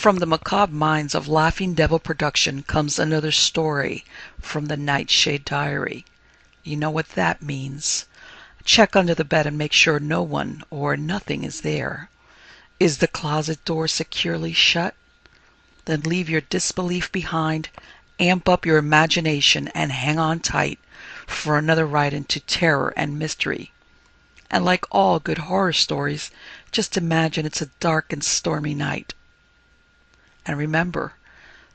From the macabre minds of Laughing Devil Production comes another story from the Nightshade Diary. You know what that means. Check under the bed and make sure no one or nothing is there. Is the closet door securely shut? Then leave your disbelief behind, amp up your imagination, and hang on tight for another ride into terror and mystery. And like all good horror stories, just imagine it's a dark and stormy night. And remember,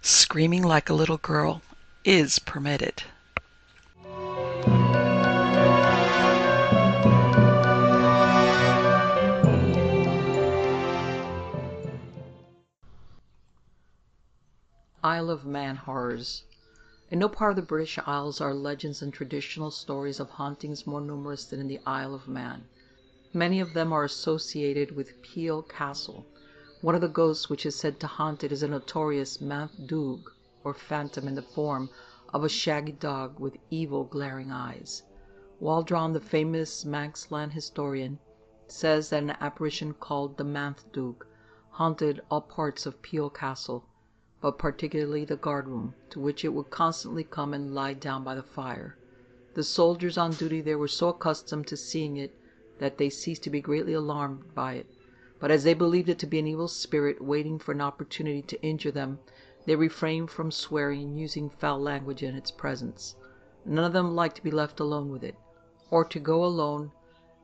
screaming like a little girl is permitted. Isle of Man horrors. In no part of the British Isles are legends and traditional stories of hauntings more numerous than in the Isle of Man. Many of them are associated with Peel Castle. One of the ghosts which is said to haunt it is a notorious Manth Doog, or phantom in the form of a shaggy dog with evil glaring eyes. Waldron, the famous Manxland historian, says that an apparition called the Manth Doog haunted all parts of Peel Castle, but particularly the guardroom, to which it would constantly come and lie down by the fire. The soldiers on duty there were so accustomed to seeing it that they ceased to be greatly alarmed by it, but as they believed it to be an evil spirit waiting for an opportunity to injure them, they refrained from swearing and using foul language in its presence. None of them liked to be left alone with it, or to go alone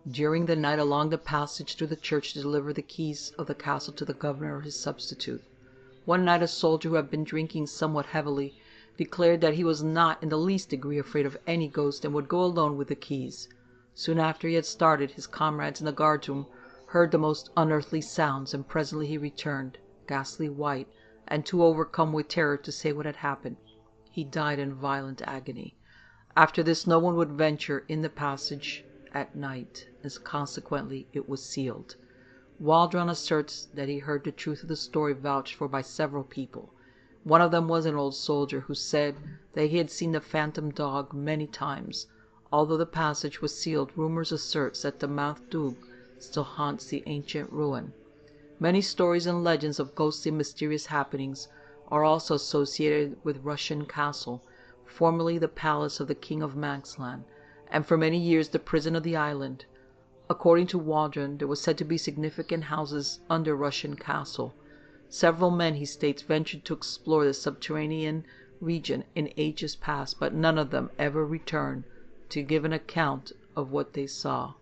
during the night along the passage through the church to deliver the keys of the castle to the governor or his substitute. One night a soldier who had been drinking somewhat heavily declared that he was not in the least degree afraid of any ghost and would go alone with the keys. Soon after he had started, his comrades in the guardroom heard the most unearthly sounds, and presently he returned, ghastly white, and too overcome with terror to say what had happened. He died in violent agony. After this no one would venture in the passage at night, and consequently it was sealed. Waldron asserts that he heard the truth of the story vouched for by several people. One of them was an old soldier, who said that he had seen the phantom dog many times. Although the passage was sealed, rumors assert that the Manth Doog still haunts the ancient ruin. Many stories and legends of ghostly and mysterious happenings are also associated with Rushen Castle, formerly the palace of the King of Manxland, and for many years the prison of the island. According to Waldron, there were said to be significant houses under Rushen Castle. Several men, he states, ventured to explore the subterranean region in ages past, but none of them ever returned to give an account of what they saw.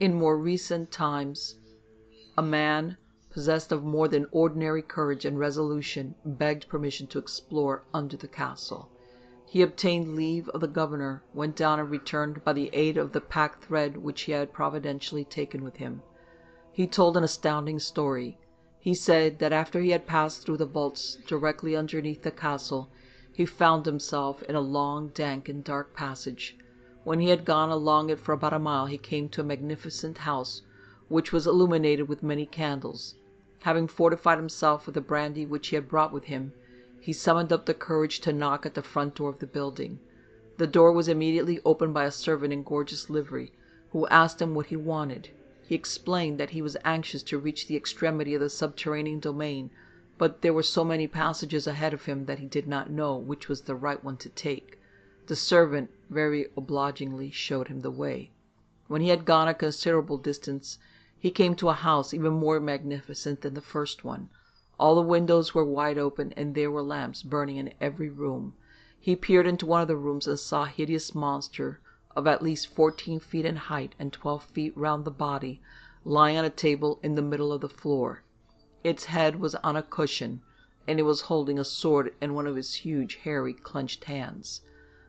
In more recent times, a man, possessed of more than ordinary courage and resolution, begged permission to explore under the castle. He obtained leave of the governor, went down, and returned by the aid of the pack thread which he had providentially taken with him. He told an astounding story. He said that after he had passed through the vaults directly underneath the castle, he found himself in a long, dank, and dark passage. When he had gone along it for about a mile, he came to a magnificent house, which was illuminated with many candles. Having fortified himself with the brandy which he had brought with him, he summoned up the courage to knock at the front door of the building. The door was immediately opened by a servant in gorgeous livery, who asked him what he wanted. He explained that he was anxious to reach the extremity of the subterranean domain, but there were so many passages ahead of him that he did not know which was the right one to take. The servant very obligingly showed him the way. When he had gone a considerable distance, he came to a house even more magnificent than the first one. All the windows were wide open, and there were lamps burning in every room. He peered into one of the rooms and saw a hideous monster of at least 14 feet in height and 12 feet round the body, lying on a table in the middle of the floor. Its head was on a cushion, and it was holding a sword in one of his huge, hairy, clenched hands.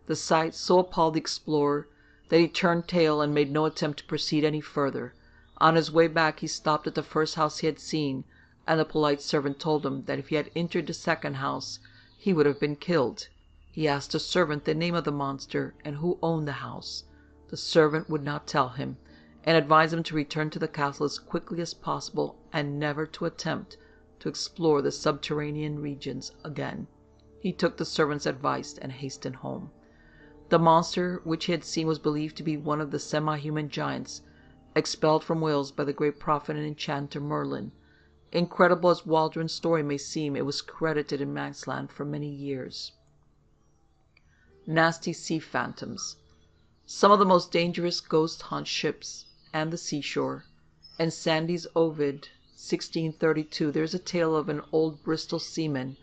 The sight so appalled the explorer that he turned tail and made no attempt to proceed any further. On his way back he stopped at the first house he had seen, and the polite servant told him that if he had entered the second house he would have been killed. He asked the servant the name of the monster and who owned the house. The servant would not tell him, and advised him to return to the castle as quickly as possible and never to attempt to explore the subterranean regions again. He took the servant's advice and hastened home. The monster which he had seen was believed to be one of the semi-human giants expelled from Wales by the great prophet and enchanter Merlin. Incredible as Waldron's story may seem, it was credited in Manxland for many years. Nasty Sea Phantoms. Some of the most dangerous ghosts haunt ships and the seashore. In Sandys Ovid, 1632, there is a tale of an old Bristol seaman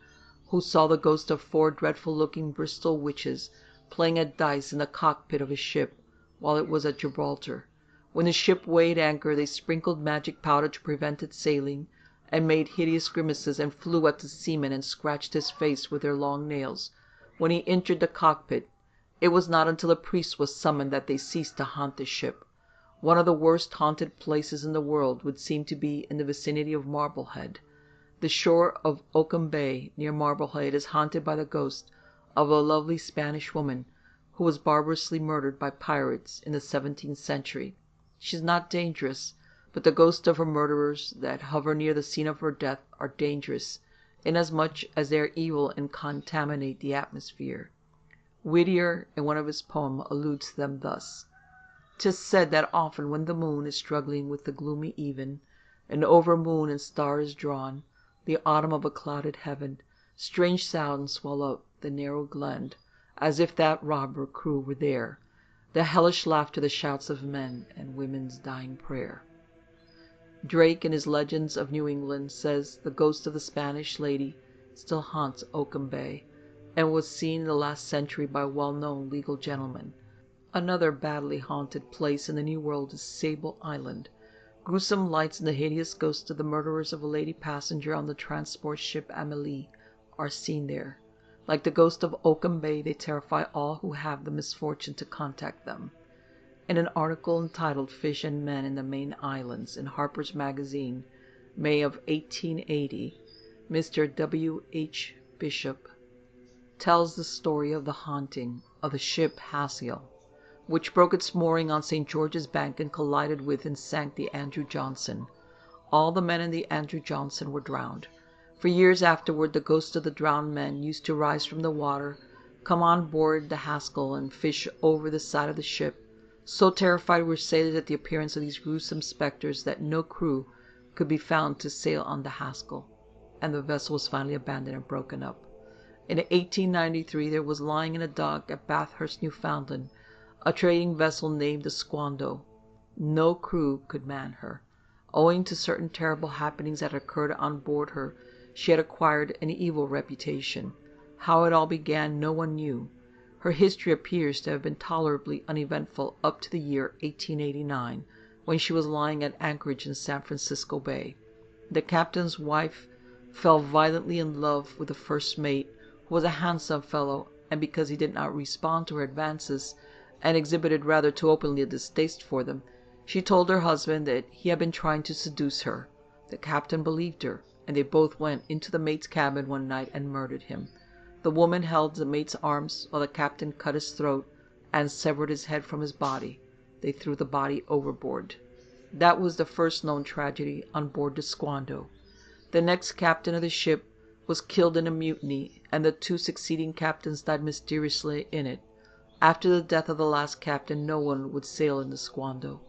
who saw the ghost of 4 dreadful-looking Bristol witches playing at dice in the cockpit of his ship while it was at Gibraltar. When the ship weighed anchor, they sprinkled magic powder to prevent its sailing, and made hideous grimaces, and flew at the seaman and scratched his face with their long nails. When he entered the cockpit, it was not until a priest was summoned that they ceased to haunt the ship. One of the worst haunted places in the world would seem to be in the vicinity of Marblehead. The shore of Oakham Bay, near Marblehead, is haunted by the ghost of a lovely Spanish woman who was barbarously murdered by pirates in the 17th century. She is not dangerous, but the ghosts of her murderers that hover near the scene of her death are dangerous, inasmuch as they are evil and contaminate the atmosphere. Whittier, in one of his poems, alludes to them thus: "'Tis said that often when the moon is struggling with the gloomy even, and over moon and star is drawn the autumn of a clouded heaven, strange sounds swell up the narrow glen, as if that robber crew were there, the hellish laughter, the shouts of men, and women's dying prayer." Drake, in his Legends of New England, says the ghost of the Spanish lady still haunts Oakham Bay, and was seen in the last century by well-known legal gentlemen. Another badly haunted place in the New World is Sable Island. Gruesome lights and the hideous ghosts of the murderers of a lady passenger on the transport ship Amélie are seen there. Like the ghost of Oakham Bay, they terrify all who have the misfortune to contact them. In an article entitled "Fish and Men in the Main Islands" in Harper's Magazine, May of 1880, Mr. W. H. Bishop tells the story of the haunting of the ship Hassel, which broke its mooring on St. George's Bank and collided with and sank the Andrew Johnson. All the men in the Andrew Johnson were drowned. For years afterward, the ghosts of the drowned men used to rise from the water, come on board the Haskell, and fish over the side of the ship. So terrified were sailors at the appearance of these gruesome specters that no crew could be found to sail on the Haskell, and the vessel was finally abandoned and broken up. In 1893 there was lying in a dock at Bathurst, Newfoundland, a trading vessel named the Squando. No crew could man her. Owing to certain terrible happenings that occurred on board her, she had acquired an evil reputation. How it all began no one knew. Her history appears to have been tolerably uneventful up to the year 1889, when she was lying at anchorage in San Francisco Bay. The captain's wife fell violently in love with the first mate, who was a handsome fellow, and because he did not respond to her advances, and exhibited rather too openly a distaste for them, she told her husband that he had been trying to seduce her. The captain believed her, and they both went into the mate's cabin one night and murdered him. The woman held the mate's arms while the captain cut his throat and severed his head from his body. They threw the body overboard. That was the first known tragedy on board the Squando. The next captain of the ship was killed in a mutiny, and the 2 succeeding captains died mysteriously in it. After the death of the last captain, no one would sail in the Squando.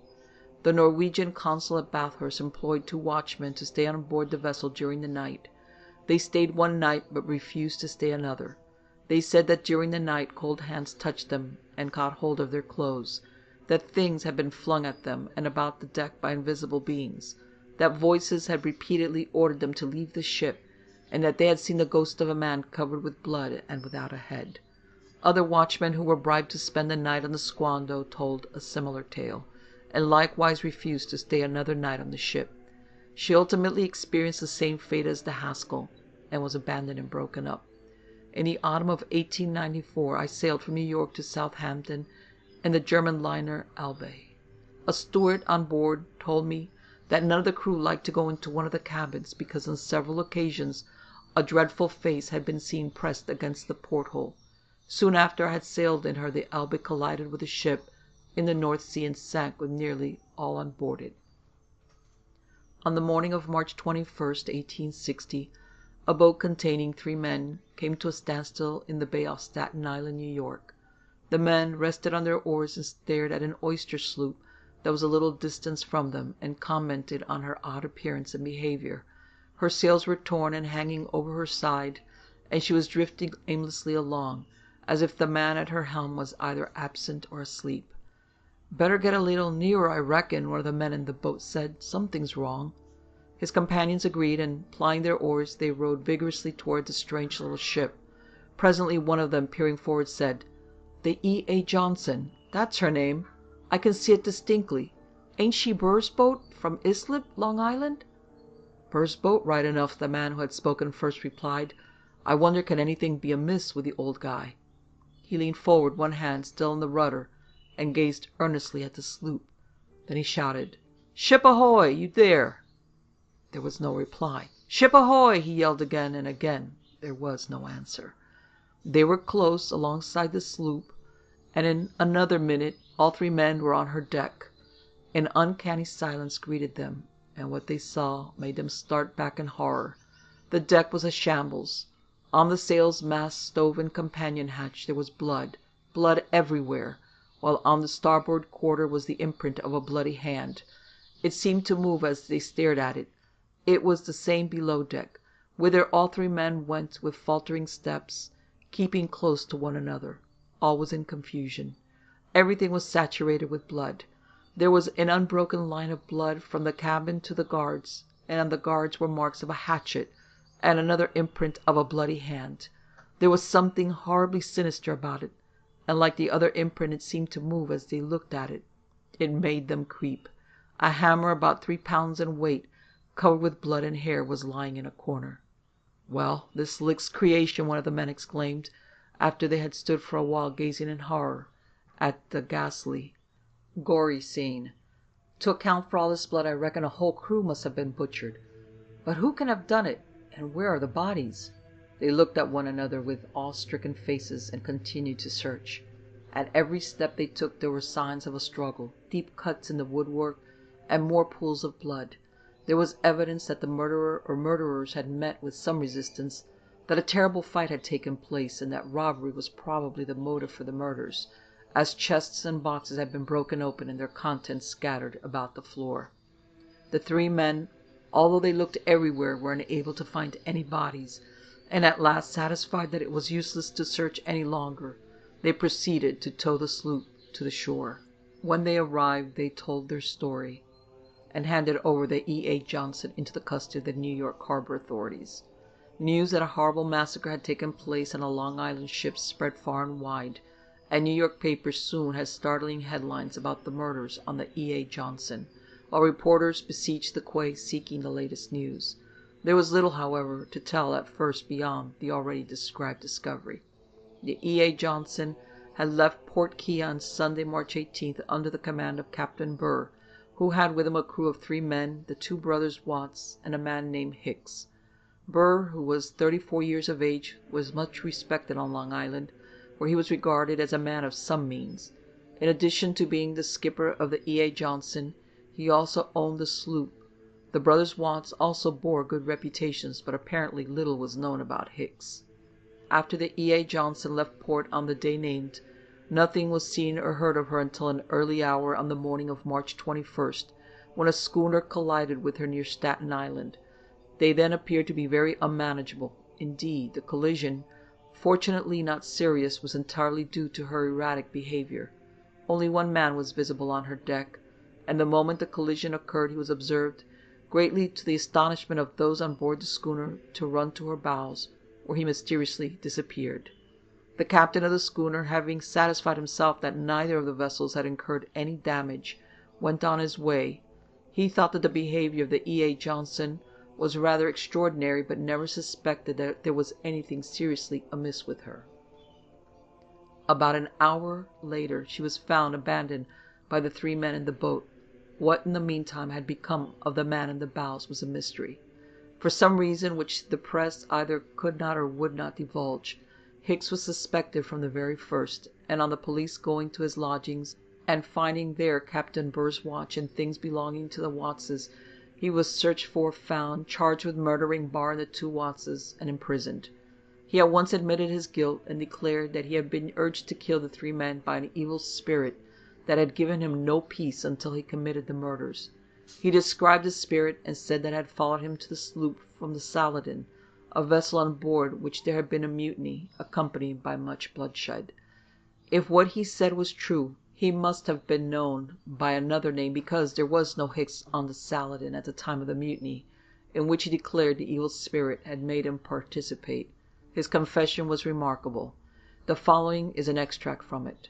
The Norwegian consul at Bathurst employed 2 watchmen to stay on board the vessel during the night. They stayed one night, but refused to stay another. They said that during the night cold hands touched them and caught hold of their clothes, that things had been flung at them and about the deck by invisible beings, that voices had repeatedly ordered them to leave the ship, and that they had seen the ghost of a man covered with blood and without a head. Other watchmen who were bribed to spend the night on the Squando told a similar tale, and likewise refused to stay another night on the ship. She ultimately experienced the same fate as the Haskell, and was abandoned and broken up. In the autumn of 1894 I sailed from New York to Southampton in the German liner Elbe. A steward on board told me that none of the crew liked to go into one of the cabins, because on several occasions a dreadful face had been seen pressed against the porthole. Soon after I had sailed in her, the Elbe collided with a ship in the North Sea and sank with nearly all on board it. On the morning of March 21st, 1860, a boat containing 3 men came to a standstill in the bay off Staten Island, New York. The men rested on their oars and stared at an oyster sloop that was a little distance from them, and commented on her odd appearance and behavior. Her sails were torn and hanging over her side, and she was drifting aimlessly along, as if the man at her helm was either absent or asleep. "Better get a little nearer, I reckon," one of the men in the boat said. "Something's wrong." His companions agreed, and plying their oars, they rowed vigorously toward the strange little ship. Presently one of them, peering forward, said, "The E.A. Johnson. That's her name. I can see it distinctly. Ain't she Burr's boat from Islip, Long Island?" "Burr's boat, right enough," the man who had spoken first replied. "I wonder can anything be amiss with the old guy?" He leaned forward, one hand still on the rudder, and gazed earnestly at the sloop. Then he shouted, "Ship ahoy, you there!" There was no reply. "Ship ahoy!" he yelled again, and again there was no answer. They were close alongside the sloop, and in another minute all three men were on her deck. An uncanny silence greeted them, and what they saw made them start back in horror. The deck was a shambles. On the sails, mast, stove, and companion hatch there was blood, blood everywhere, while on the starboard quarter was the imprint of a bloody hand. It seemed to move as they stared at it. It was the same below deck, whither all three men went with faltering steps, keeping close to one another. All was in confusion. Everything was saturated with blood. There was an unbroken line of blood from the cabin to the guards, and on the guards were marks of a hatchet, and another imprint of a bloody hand. There was something horribly sinister about it, and like the other imprint it seemed to move as they looked at it. It made them creep. A hammer about 3 pounds in weight, covered with blood and hair, was lying in a corner. "Well, this licks creation," one of the men exclaimed, after they had stood for a while gazing in horror at the ghastly, gory scene. "To account for all this blood, I reckon a whole crew must have been butchered. But who can have done it, and where are the bodies?" They looked at one another with awe-stricken faces and continued to search. At every step they took there were signs of a struggle, deep cuts in the woodwork, and more pools of blood. There was evidence that the murderer or murderers had met with some resistance, that a terrible fight had taken place, and that robbery was probably the motive for the murders, as chests and boxes had been broken open and their contents scattered about the floor. The three men, although they looked everywhere, were unable to find any bodies, and at last, satisfied that it was useless to search any longer, they proceeded to tow the sloop to the shore. When they arrived, they told their story, and handed over the E.A. Johnson into the custody of the New York harbor authorities. News that a horrible massacre had taken place on a Long Island ship spread far and wide, and New York papers soon had startling headlines about the murders on the E.A. Johnson, while reporters besieged the quay seeking the latest news. There was little, however, to tell at first beyond the already described discovery. The E.A. Johnson had left Port Key on Sunday, March 18th, under the command of Captain Burr, who had with him a crew of 3 men, the 2 brothers Watts, and a man named Hicks. Burr, who was 34 years of age, was much respected on Long Island, where he was regarded as a man of some means. In addition to being the skipper of the E.A. Johnson, he also owned the sloop. The brothers Watts also bore good reputations, but apparently little was known about Hicks. After the E.A. Johnson left port on the day named, nothing was seen or heard of her until an early hour on the morning of March 21st, when a schooner collided with her near Staten Island. They then appeared to be very unmanageable. Indeed, the collision, fortunately not serious, was entirely due to her erratic behavior. Only one man was visible on her deck, and the moment the collision occurred he was observed, greatly to the astonishment of those on board the schooner, to run to her bows, where he mysteriously disappeared. The captain of the schooner, having satisfied himself that neither of the vessels had incurred any damage, went on his way. He thought that the behavior of the E.A. Johnson was rather extraordinary, but never suspected that there was anything seriously amiss with her. About an hour later she was found abandoned by the 3 men in the boat. What in the meantime had become of the man in the bows was a mystery. For some reason which the press either could not or would not divulge, Hicks was suspected from the very first, and on the police going to his lodgings and finding there Captain Burr's watch and things belonging to the Wattses, he was searched for, found, charged with murdering Barr and the 2 Wattses, and imprisoned. He at once admitted his guilt, and declared that he had been urged to kill the 3 men by an evil spirit that had given him no peace until he committed the murders. He described the spirit, and said that it had followed him to the sloop from the Saladin, a vessel on board which there had been a mutiny, accompanied by much bloodshed. If what he said was true, he must have been known by another name, because there was no Hicks on the Saladin at the time of the mutiny, in which he declared the evil spirit had made him participate. His confession was remarkable. The following is an extract from it.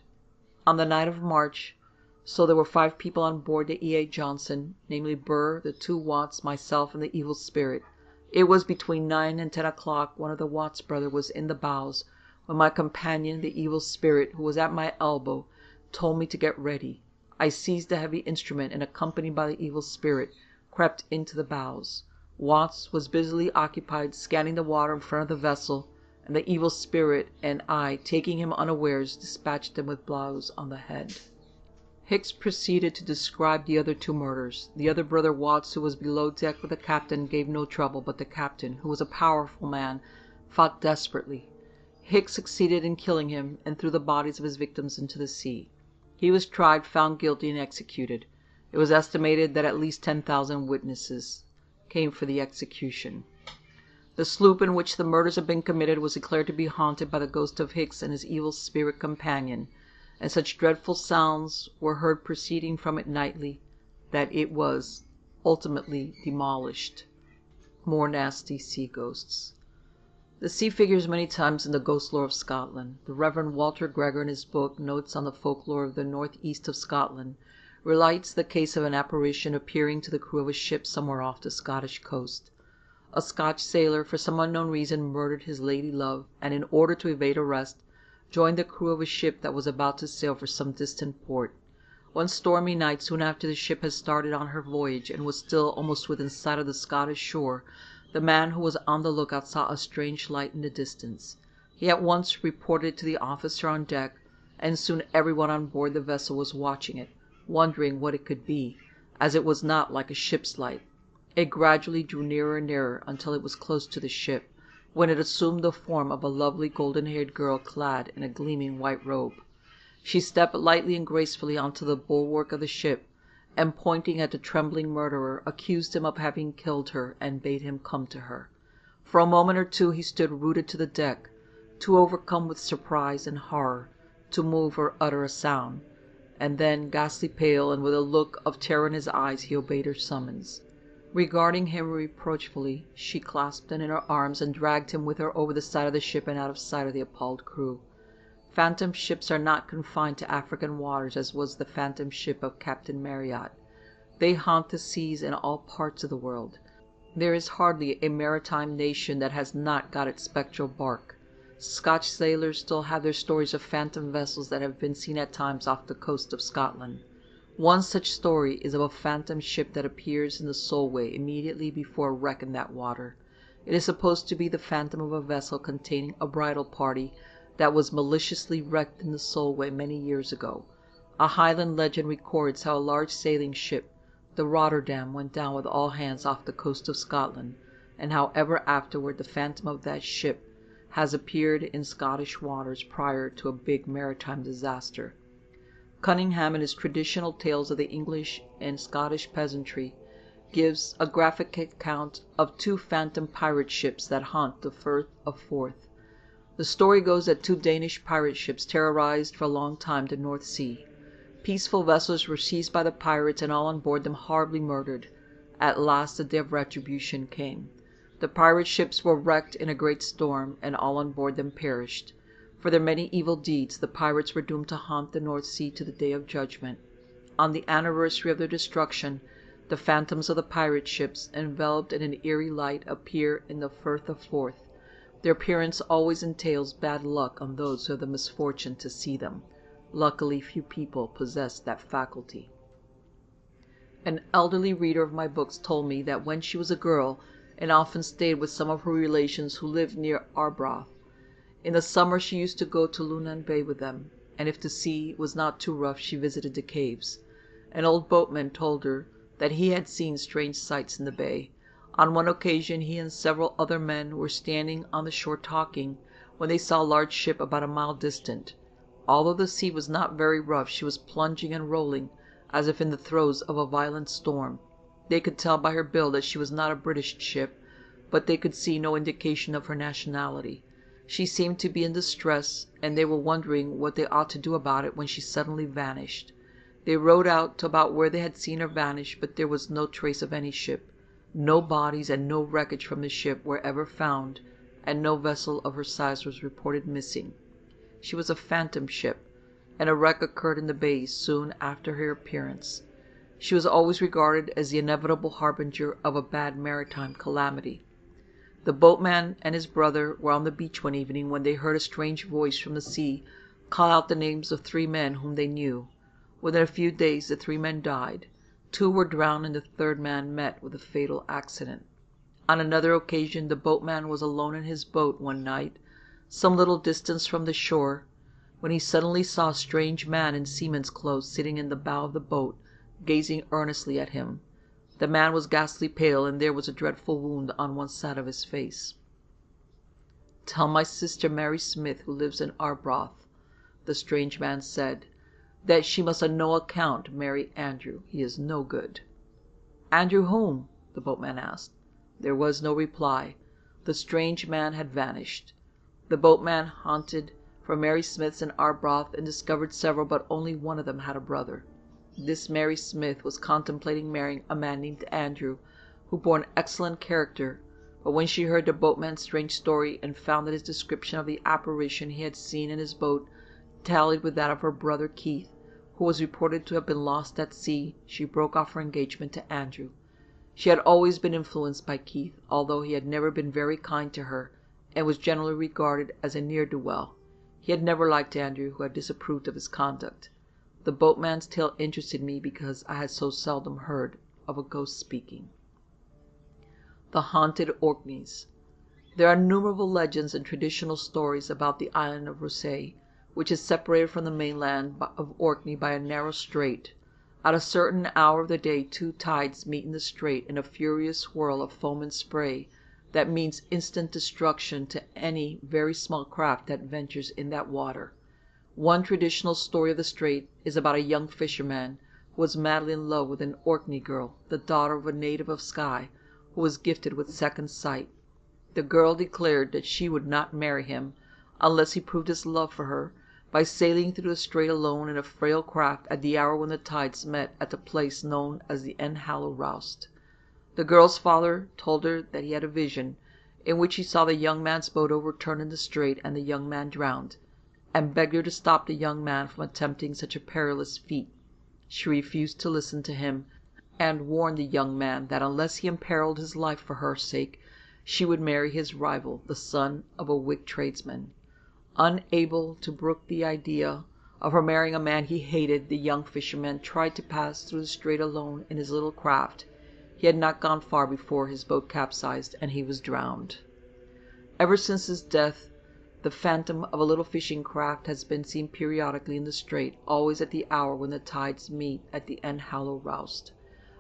On the night of March, so there were 5 people on board the E.A. Johnson, namely Burr, the 2 Watts, myself, and the evil spirit. It was between 9 and 10 o'clock. One of the Watts brothers was in the bows, when my companion, the evil spirit, who was at my elbow, told me to get ready. I seized the heavy instrument, and, accompanied by the evil spirit, crept into the bows. Watts was busily occupied scanning the water in front of the vessel, and the evil spirit and I, taking him unawares, dispatched him with blows on the head. Hicks proceeded to describe the other 2 murders. The other brother Watts, who was below deck with the captain, gave no trouble, but the captain, who was a powerful man, fought desperately. Hicks succeeded in killing him, and threw the bodies of his victims into the sea. He was tried, found guilty, and executed. It was estimated that at least 10,000 witnesses came for the execution. The sloop in which the murders had been committed was declared to be haunted by the ghost of Hicks and his evil spirit companion, and such dreadful sounds were heard proceeding from it nightly that it was ultimately demolished. More nasty sea ghosts. The sea figures many times in the ghost lore of Scotland. The Reverend Walter Gregor, in his book Notes on the Folklore of the North East of Scotland, relates the case of an apparition appearing to the crew of a ship somewhere off the Scottish coast. A Scotch sailor, for some unknown reason, murdered his lady love, and in order to evade arrest, joined the crew of a ship that was about to sail for some distant port. One stormy night, soon after the ship had started on her voyage and was still almost within sight of the Scottish shore, the man who was on the lookout saw a strange light in the distance. He at once reported it to the officer on deck, and soon everyone on board the vessel was watching it, wondering what it could be, as it was not like a ship's light. It gradually drew nearer and nearer until it was close to the ship, when it assumed the form of a lovely golden-haired girl clad in a gleaming white robe. She stepped lightly and gracefully onto the bulwark of the ship, and pointing at the trembling murderer, accused him of having killed her, and bade him come to her. For a moment or two he stood rooted to the deck, too overcome with surprise and horror to move or utter a sound, and then, ghastly pale and with a look of terror in his eyes, he obeyed her summons. Regarding him reproachfully, she clasped him in her arms and dragged him with her over the side of the ship and out of sight of the appalled crew. Phantom ships are not confined to African waters, as was the phantom ship of Captain Marryat. They haunt the seas in all parts of the world. There is hardly a maritime nation that has not got its spectral bark. Scotch sailors still have their stories of phantom vessels that have been seen at times off the coast of Scotland. One such story is of a phantom ship that appears in the Solway immediately before a wreck in that water. It is supposed to be the phantom of a vessel containing a bridal party that was maliciously wrecked in the Solway many years ago. A Highland legend records how a large sailing ship, the Rotterdam, went down with all hands off the coast of Scotland, and how ever afterward the phantom of that ship has appeared in Scottish waters prior to a big maritime disaster. Cunningham, in his Traditional Tales of the English and Scottish Peasantry, gives a graphic account of 2 phantom pirate ships that haunt the Firth of Forth. The story goes that 2 Danish pirate ships terrorized for a long time the North Sea. Peaceful vessels were seized by the pirates and all on board them horribly murdered. At last the day of retribution came. The pirate ships were wrecked in a great storm, and all on board them perished. For their many evil deeds, the pirates were doomed to haunt the North Sea to the Day of Judgment. On the anniversary of their destruction, the phantoms of the pirate ships, enveloped in an eerie light, appear in the Firth of Forth. Their appearance always entails bad luck on those who have the misfortune to see them. Luckily, few people possess that faculty. An elderly reader of my books told me that when she was a girl, and often stayed with some of her relations who lived near Arbroath, in the summer she used to go to Lunan Bay with them, and if the sea was not too rough she visited the caves. An old boatman told her that he had seen strange sights in the bay. On one occasion he and several other men were standing on the shore talking, when they saw a large ship about a mile distant. Although the sea was not very rough, she was plunging and rolling as if in the throes of a violent storm. They could tell by her build that she was not a British ship, but they could see no indication of her nationality. She seemed to be in distress, and they were wondering what they ought to do about it when she suddenly vanished. They rowed out to about where they had seen her vanish, but there was no trace of any ship. No bodies and no wreckage from the ship were ever found, and no vessel of her size was reported missing. She was a phantom ship, and a wreck occurred in the bay soon after her appearance. She was always regarded as the inevitable harbinger of a bad maritime calamity. The boatman and his brother were on the beach one evening when they heard a strange voice from the sea call out the names of 3 men whom they knew. Within a few days the 3 men died. 2 were drowned, and the 3rd man met with a fatal accident. On another occasion the boatman was alone in his boat one night, some little distance from the shore, when he suddenly saw a strange man in seaman's clothes sitting in the bow of the boat, gazing earnestly at him. The man was ghastly pale, and there was a dreadful wound on one side of his face. "Tell my sister Mary Smith, who lives in Arbroath," the strange man said, "that she must on no account marry Andrew. He is no good." "Andrew whom?" the boatman asked. There was no reply. The strange man had vanished. The boatman hunted for Mary Smiths in Arbroath and discovered several, but only one of them had a brother. This Mary Smith was contemplating marrying a man named Andrew, who bore an excellent character, but when she heard the boatman's strange story and found that his description of the apparition he had seen in his boat tallied with that of her brother Keith, who was reported to have been lost at sea, she broke off her engagement to Andrew. She had always been influenced by Keith, although he had never been very kind to her, and was generally regarded as a ne'er-do-well. He had never liked Andrew, who had disapproved of his conduct. The boatman's tale interested me because I had so seldom heard of a ghost speaking. The Haunted Orkneys. There are innumerable legends and traditional stories about the island of Rousay, which is separated from the mainland of Orkney by a narrow strait. At a certain hour of the day 2 tides meet in the strait in a furious whirl of foam and spray that means instant destruction to any very small craft that ventures in that water. One traditional story of the strait is about a young fisherman who was madly in love with an Orkney girl, the daughter of a native of Skye, who was gifted with second sight. The girl declared that she would not marry him unless he proved his love for her by sailing through the strait alone in a frail craft at the hour when the tides met at the place known as the Enhallow Roust. The girl's father told her that he had a vision, in which he saw the young man's boat overturned in the strait and the young man drowned, and begged her to stop the young man from attempting such a perilous feat. She refused to listen to him, and warned the young man that unless he imperiled his life for her sake, she would marry his rival, the son of a Whig tradesman. Unable to brook the idea of her marrying a man he hated, the young fisherman tried to pass through the strait alone in his little craft. He had not gone far before his boat capsized, and he was drowned. Ever since his death, the phantom of a little fishing craft has been seen periodically in the strait, always at the hour when the tides meet at the Enhallow Roust.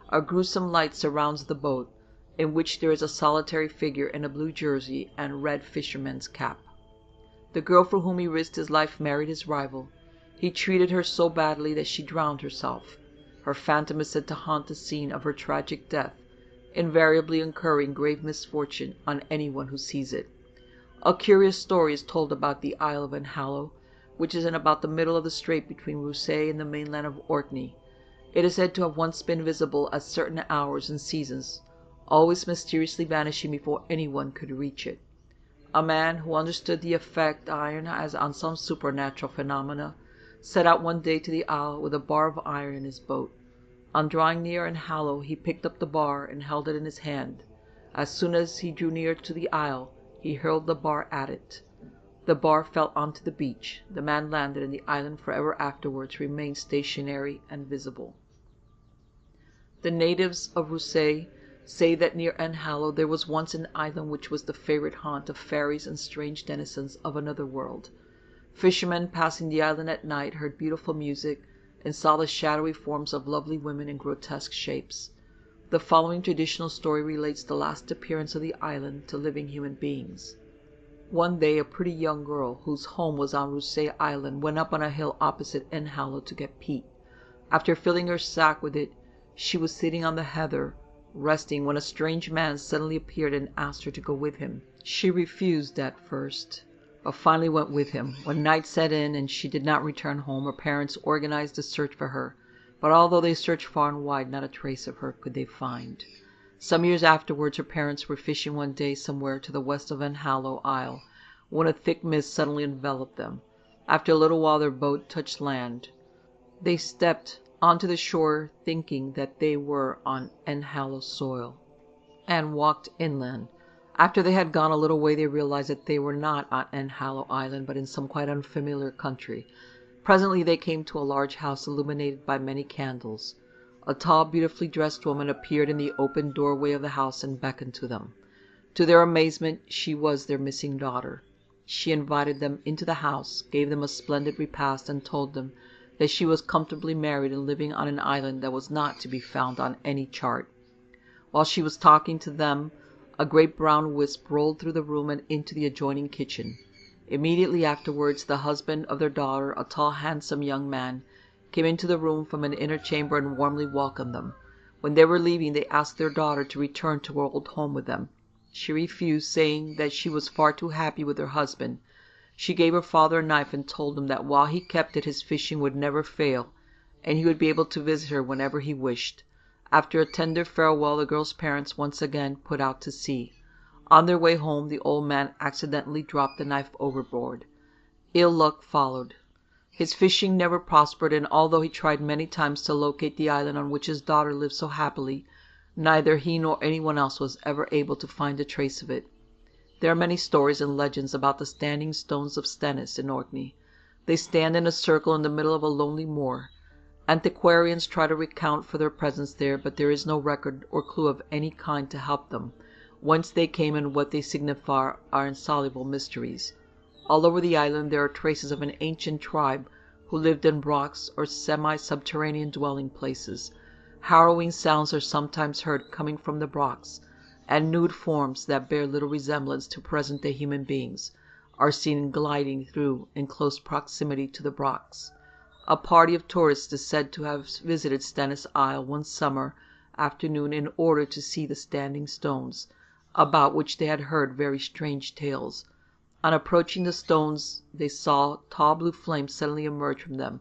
A gruesome light surrounds the boat, in which there is a solitary figure in a blue jersey and red fisherman's cap. The girl for whom he risked his life married his rival. He treated her so badly that she drowned herself. Her phantom is said to haunt the scene of her tragic death, invariably incurring grave misfortune on anyone who sees it. A curious story is told about the Isle of Enhallow, which is in about the middle of the strait between Rousay and the mainland of Orkney. It is said to have once been visible at certain hours and seasons, always mysteriously vanishing before anyone could reach it. A man who understood the effect iron has on some supernatural phenomena set out one day to the isle with a bar of iron in his boat. On drawing near Enhallow, he picked up the bar and held it in his hand. As soon as he drew near to the isle, he hurled the bar at it. The bar fell onto the beach. The man landed, and the island forever afterwards remained stationary and visible. The natives of Rousay say that near Enhallow there was once an island which was the favorite haunt of fairies and strange denizens of another world. Fishermen passing the island at night heard beautiful music and saw the shadowy forms of lovely women in grotesque shapes. The following traditional story relates the last appearance of the island to living human beings. One day a pretty young girl, whose home was on Rousay Island, went up on a hill opposite Enhallow to get peat. After filling her sack with it, she was sitting on the heather resting, when a strange man suddenly appeared and asked her to go with him. She refused at first, but finally went with him. When night set in and she did not return home, her parents organized a search for her, but although they searched far and wide, not a trace of her could they find. Some years afterwards, her parents were fishing one day somewhere to the west of Enhallow Isle, when a thick mist suddenly enveloped them. After a little while their boat touched land. They stepped onto the shore thinking that they were on Enhallow soil, and walked inland. After they had gone a little way, they realized that they were not on Enhallow Island, but in some quite unfamiliar country. Presently they came to a large house illuminated by many candles. A tall, beautifully dressed woman appeared in the open doorway of the house and beckoned to them. To their amazement, she was their missing daughter. She invited them into the house, gave them a splendid repast, and told them that she was comfortably married and living on an island that was not to be found on any chart. While she was talking to them, a great brown wisp rolled through the room and into the adjoining kitchen. Immediately afterwards, the husband of their daughter, a tall, handsome young man, came into the room from an inner chamber and warmly welcomed them. When they were leaving, they asked their daughter to return to her old home with them. She refused, saying that she was far too happy with her husband. She gave her father a knife and told him that while he kept it, his fishing would never fail, and he would be able to visit her whenever he wished. After a tender farewell, the girl's parents once again put out to sea. On their way home, the old man accidentally dropped the knife overboard. Ill luck followed. His fishing never prospered, and although he tried many times to locate the island on which his daughter lived so happily, neither he nor anyone else was ever able to find a trace of it. There are many stories and legends about the standing stones of Stennis in Orkney. They stand in a circle in the middle of a lonely moor. Antiquarians try to account for their presence there, but there is no record or clue of any kind to help them. Whence they came and what they signify are insoluble mysteries. All over the island there are traces of an ancient tribe who lived in rocks or semi-subterranean dwelling places. Harrowing sounds are sometimes heard coming from the rocks, and nude forms that bear little resemblance to present-day human beings are seen gliding through in close proximity to the rocks. A party of tourists is said to have visited Stennis Isle one summer afternoon in order to see the standing stones, about which they had heard very strange tales. On approaching the stones, they saw tall blue flames suddenly emerge from them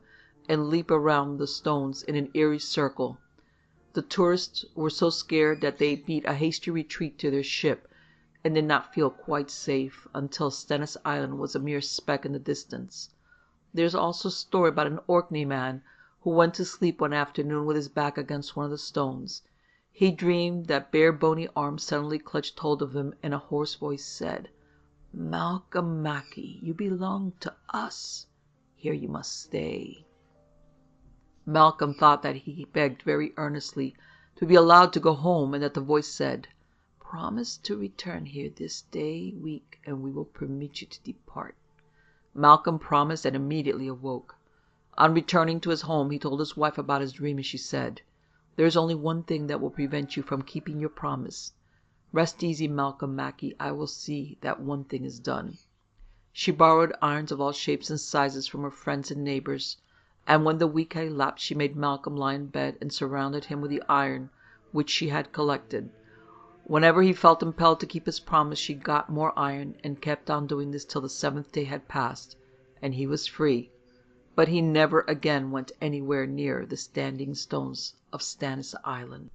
and leap around the stones in an eerie circle. The tourists were so scared that they beat a hasty retreat to their ship, and did not feel quite safe until Stennis Island was a mere speck in the distance. There is also a story about an Orkney man who went to sleep one afternoon with his back against one of the stones. He dreamed that bare bony arms suddenly clutched hold of him, and a hoarse voice said, "Malcolm Mackie, you belong to us. Here you must stay." Malcolm thought that he begged very earnestly to be allowed to go home, and that the voice said, "Promise to return here this day week, and we will permit you to depart." Malcolm promised and immediately awoke. On returning to his home, he told his wife about his dream, and she said, "There is only one thing that will prevent you from keeping your promise. Rest easy, Malcolm Mackie, I will see that one thing is done." She borrowed irons of all shapes and sizes from her friends and neighbors, and when the week had elapsed, she made Malcolm lie in bed and surrounded him with the iron which she had collected. Whenever he felt impelled to keep his promise, she got more iron, and kept on doing this till the 7th day had passed, and he was free. But he never again went anywhere near the standing stones of Stennis Island.